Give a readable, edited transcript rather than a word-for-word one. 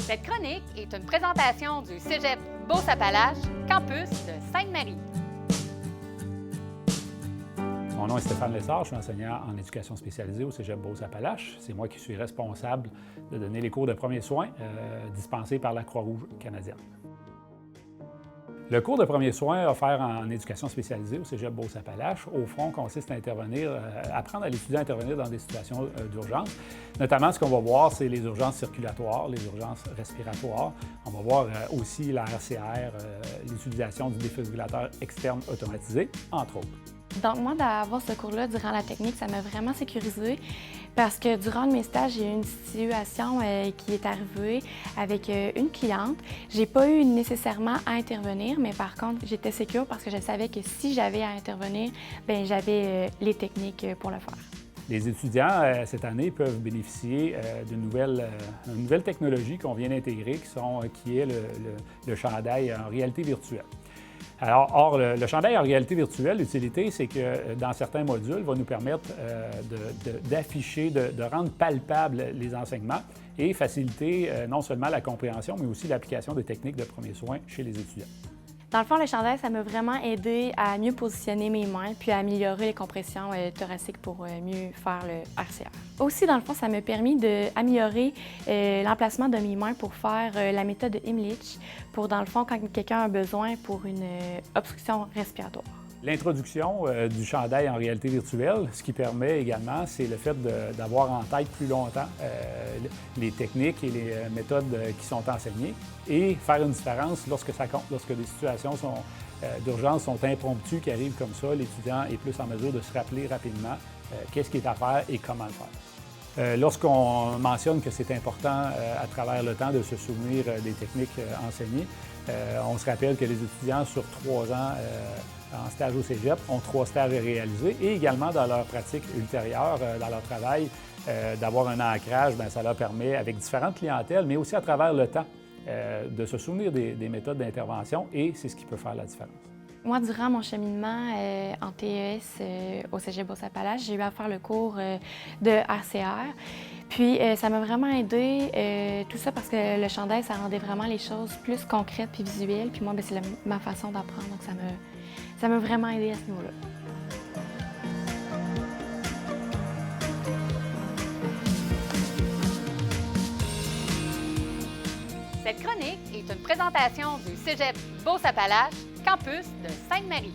Cette chronique est une présentation du Cégep Beauce-Appalaches, campus de Sainte-Marie. Mon nom est Stéphane Lessard, je suis enseignant en éducation spécialisée au Cégep Beauce-Appalaches. C'est moi qui suis responsable de donner les cours de premiers soins dispensés par la Croix-Rouge canadienne. Le cours de premiers soins offert en éducation spécialisée au Cégep Beauce-Appalaches, au fond, consiste à apprendre à l'étudiant à intervenir dans des situations d'urgence. Notamment, ce qu'on va voir, c'est les urgences circulatoires, les urgences respiratoires. On va voir aussi la RCR, l'utilisation du défibrillateur externe automatisé, entre autres. Donc moi, d'avoir ce cours-là durant la technique, ça m'a vraiment sécurisée parce que durant mes stages, j'ai eu une situation qui est arrivée avec une cliente. J'ai pas eu nécessairement à intervenir, mais par contre, j'étais sécure parce que je savais que si j'avais à intervenir, bien, j'avais les techniques pour le faire. Les étudiants, cette année, peuvent bénéficier d'une nouvelle technologie qu'on vient d'intégrer, qui est le chandail en réalité virtuelle. Alors, le chandail en réalité virtuelle, l'utilité, c'est que dans certains modules, va nous permettre d'afficher, de rendre palpables les enseignements et faciliter non seulement la compréhension, mais aussi l'application des techniques de premiers soins chez les étudiants. Dans le fond, le chandail, ça m'a vraiment aidé à mieux positionner mes mains puis à améliorer les compressions thoraciques pour mieux faire le RCR. Aussi, dans le fond, ça m'a permis d'améliorer l'emplacement de mes mains pour faire la méthode de Heimlich pour, dans le fond, quand quelqu'un a besoin pour une obstruction respiratoire. L'introduction du chandail en réalité virtuelle, ce qui permet également, c'est le fait d'avoir en tête plus longtemps les techniques et les méthodes qui sont enseignées et faire une différence lorsque ça compte, lorsque des situations d'urgence sont impromptues, qui arrivent comme ça, l'étudiant est plus en mesure de se rappeler rapidement qu'est-ce qui est à faire et comment le faire. Lorsqu'on mentionne que c'est important à travers le temps de se souvenir des techniques enseignées, on se rappelle que les étudiants sur 3 ans en stage au Cégep ont 3 stages à réaliser et également dans leur pratique ultérieure, dans leur travail, d'avoir un ancrage, bien, ça leur permet avec différentes clientèles, mais aussi à travers le temps, de se souvenir des méthodes d'intervention et c'est ce qui peut faire la différence. Moi, durant mon cheminement en TES au Cégep Beauce-Appalaches, j'ai eu à faire le cours de RCR. Puis ça m'a vraiment aidé, tout ça parce que le chandail, ça rendait vraiment les choses plus concrètes puis visuelles. Puis moi, c'est ma façon d'apprendre, donc ça m'a vraiment aidé à ce niveau-là. Cette chronique est une présentation du Cégep Beauce-Appalaches, campus de Sainte-Marie.